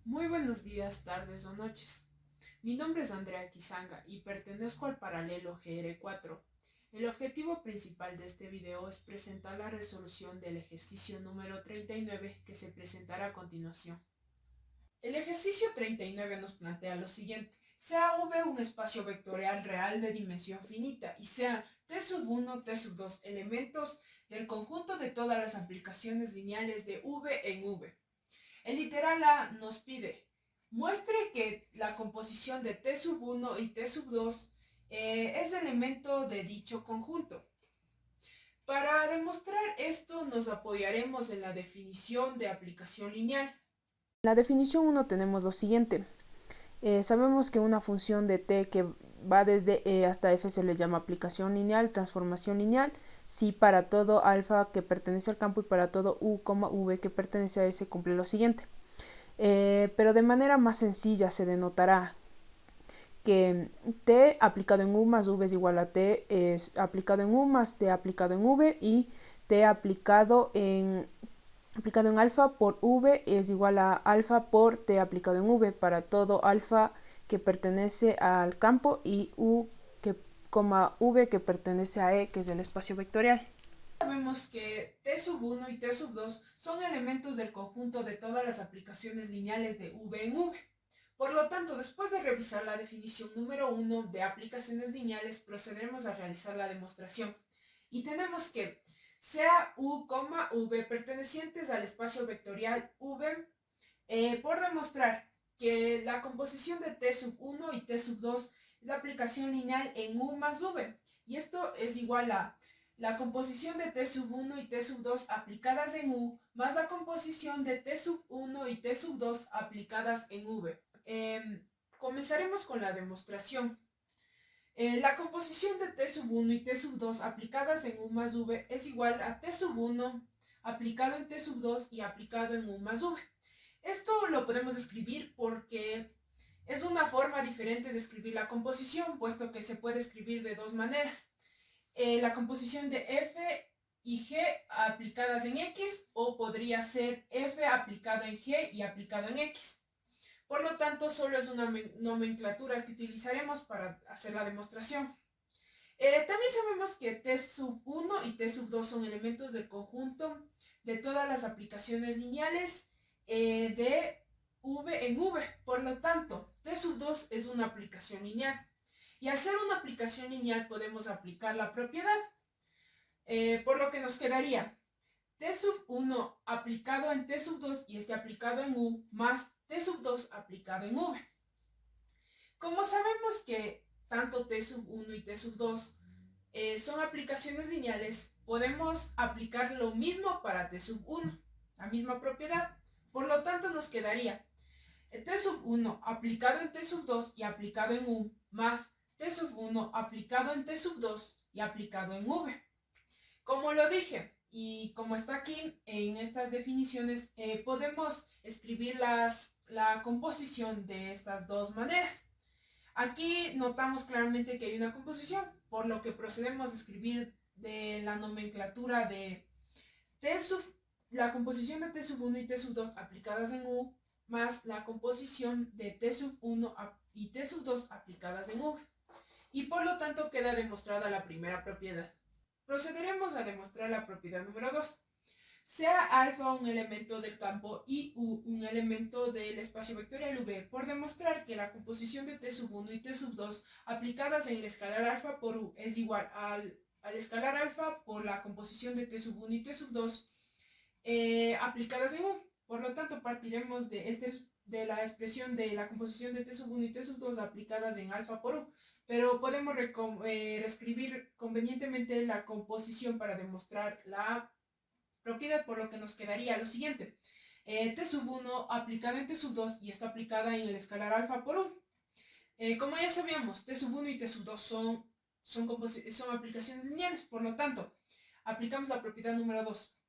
Muy buenos días, tardes o noches. Mi nombre es Andrea Kizanga y pertenezco al paralelo GR4. El objetivo principal de este video es presentar la resolución del ejercicio número 39 que se presentará a continuación. El ejercicio 39 nos plantea lo siguiente. Sea V un espacio vectorial real de dimensión finita y sean T1, T2 elementos del conjunto de todas las aplicaciones lineales de V en V. El literal A nos pide, muestre que la composición de T1 y T2 es elemento de dicho conjunto. Para demostrar esto nos apoyaremos en la definición de aplicación lineal. En la definición 1 tenemos lo siguiente. Sabemos que una función de t que va desde e hasta f se le llama aplicación lineal, transformación lineal, si para todo alfa que pertenece al campo y para todo u, v que pertenece a s cumple lo siguiente. Pero de manera más sencilla se denotará que t aplicado en u más v es igual a t es aplicado en u más t aplicado en v, y t aplicado en alfa por v es igual a alfa por t aplicado en v para todo alfa que pertenece al campo y u que, v que pertenece a e, que es el espacio vectorial. Sabemos que T1 y T2 son elementos del conjunto de todas las aplicaciones lineales de V en V. Por lo tanto, después de revisar la definición número 1 de aplicaciones lineales, procederemos a realizar la demostración. Y tenemos que sea U, V pertenecientes al espacio vectorial V, por demostrar que la composición de T1 y T2 es la aplicación lineal en U más V. Y esto es igual a la composición de T1 y T2 aplicadas en U más la composición de T1 y T2 aplicadas en V. Comenzaremos con la demostración. La composición de T1 y T2 aplicadas en U más V es igual a T1 aplicado en T2 y aplicado en U más V. Esto lo podemos escribir porque es una forma diferente de escribir la composición, puesto que se puede escribir de dos maneras. La composición de F y G aplicadas en X, o podría ser F aplicado en G y aplicado en X. Por lo tanto, solo es una nomenclatura que utilizaremos para hacer la demostración. También sabemos que T1 y T2 son elementos del conjunto de todas las aplicaciones lineales de V en V. Por lo tanto, T2 es una aplicación lineal. Y al ser una aplicación lineal podemos aplicar la propiedad. Por lo que nos quedaría T1 aplicado en T2 y este aplicado en U más T2 aplicado en V. Como sabemos que tanto T1 y T2 son aplicaciones lineales, podemos aplicar lo mismo para T1, la misma propiedad. Por lo tanto, nos quedaría T1 aplicado en T2 y aplicado en U más T1 aplicado en T2 y aplicado en V. Como lo dije, y como está aquí en estas definiciones, podemos escribir la composición de estas dos maneras. Aquí notamos claramente que hay una composición, por lo que procedemos a escribir de la nomenclatura de la composición de T1 y T2 aplicadas en U, más la composición de T1 y T2 aplicadas en V. Y por lo tanto queda demostrada la primera propiedad. Procederemos a demostrar la propiedad número 2. Sea alfa un elemento del campo y U un elemento del espacio vectorial V, por demostrar que la composición de T1 y T2 aplicadas en el escalar alfa por U es igual al escalar alfa por la composición de T1 y T2 aplicadas en U. Por lo tanto, partiremos de la expresión de la composición de T1 y T2 aplicadas en alfa por U. Pero podemos reescribir convenientemente la composición para demostrar la propiedad, por lo que nos quedaría lo siguiente. T1 aplicada en T2 y esto aplicada en el escalar alfa por U. Como ya sabíamos, T1 y T2 son aplicaciones lineales, por lo tanto, aplicamos la propiedad número 2.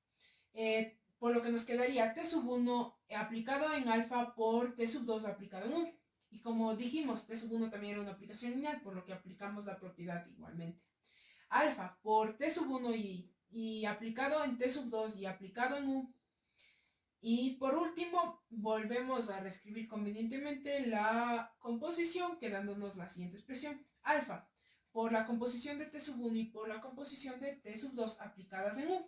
Por lo que nos quedaría T1 aplicado en alfa por T2 aplicado en U. Y como dijimos, T1 también era una aplicación lineal, por lo que aplicamos la propiedad igualmente. Alfa por T1 y aplicado en T2 y aplicado en U. Y por último, volvemos a reescribir convenientemente la composición, quedándonos la siguiente expresión. Alfa, por la composición de T sub 1 y por la composición de T sub 2 aplicadas en U.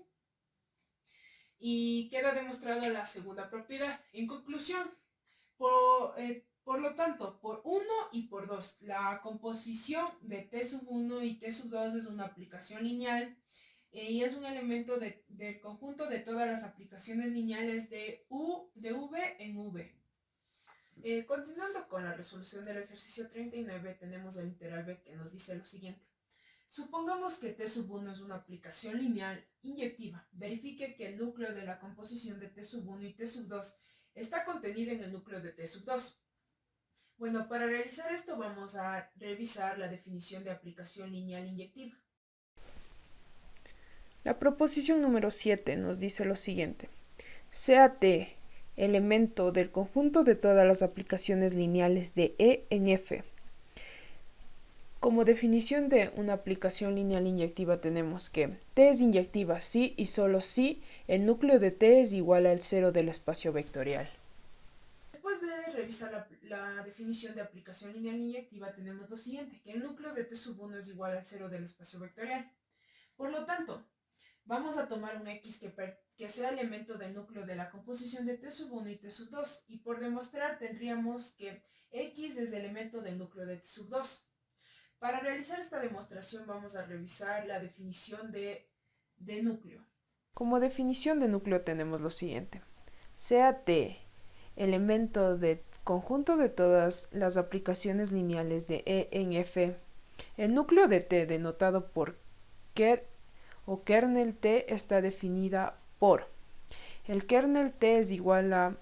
Y queda demostrada la segunda propiedad. En conclusión, por lo tanto, por 1 y por 2, la composición de T sub 1 y T sub 2 es una aplicación lineal y es un elemento del conjunto de todas las aplicaciones lineales de V en V. Continuando con la resolución del ejercicio 39, tenemos el literal B que nos dice lo siguiente. Supongamos que T sub 1 es una aplicación lineal inyectiva. Verifique que el núcleo de la composición de T sub 1 y T sub 2 está contenido en el núcleo de T sub 2. Bueno, para realizar esto vamos a revisar la definición de aplicación lineal inyectiva. La proposición número 7 nos dice lo siguiente. Sea T elemento del conjunto de todas las aplicaciones lineales de E en F. Como definición de una aplicación lineal inyectiva tenemos que T es inyectiva si y solo si el núcleo de T es igual al cero del espacio vectorial. Después de revisar la definición de aplicación lineal inyectiva tenemos lo siguiente, que el núcleo de T sub 1 es igual al cero del espacio vectorial. Por lo tanto, vamos a tomar un X que sea elemento del núcleo de la composición de T sub 1 y T sub 2 y por demostrar tendríamos que X es elemento del núcleo de T sub 2. Para realizar esta demostración vamos a revisar la definición de núcleo. Como definición de núcleo tenemos lo siguiente. Sea T elemento del conjunto de todas las aplicaciones lineales de E en F. El núcleo de T denotado por kernel T está definida por el kernel T es igual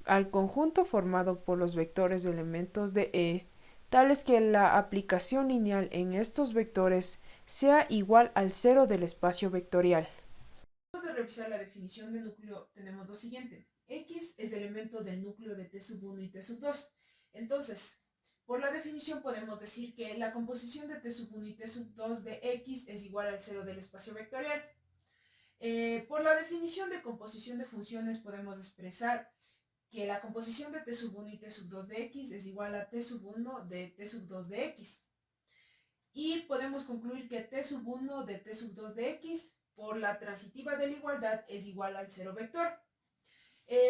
al conjunto formado por los vectores de elementos de E, tales que la aplicación lineal en estos vectores sea igual al cero del espacio vectorial. Después de revisar la definición de núcleo, tenemos lo siguiente. X es elemento del núcleo de T sub 1 y T sub 2. Entonces, por la definición podemos decir que la composición de T sub 1 y T sub 2 de X es igual al cero del espacio vectorial. Por la definición de composición de funciones podemos expresar que la composición de T sub 1 y T sub 2 de X es igual a T sub 1 de T sub 2 de X. Y podemos concluir que T sub 1 de T sub 2 de X por la transitiva de la igualdad es igual al cero vector.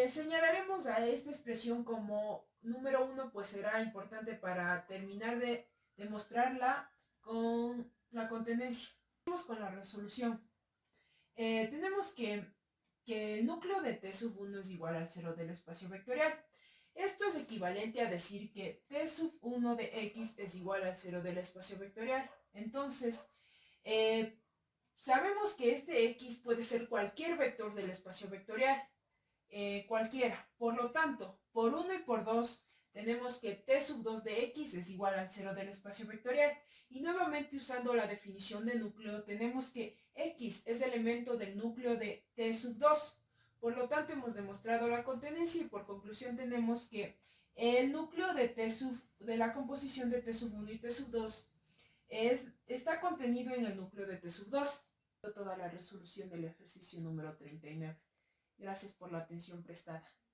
Señalaremos a esta expresión como número 1, pues será importante para terminar de demostrarla con la contendencia. Vamos con la resolución. Tenemos que el núcleo de T sub 1 es igual al cero del espacio vectorial. Esto es equivalente a decir que T sub 1 de X es igual al cero del espacio vectorial. Entonces, sabemos que este X puede ser cualquier vector del espacio vectorial. Cualquiera. Por lo tanto, por 1 y por 2 tenemos que T sub 2 de X es igual al cero del espacio vectorial. Y nuevamente usando la definición de núcleo tenemos que X es elemento del núcleo de T sub 2. Por lo tanto hemos demostrado la contendencia y por conclusión tenemos que el núcleo de la composición de T sub 1 y T sub 2 está contenido en el núcleo de T sub 2. Toda la resolución del ejercicio número 39. Gracias por la atención prestada.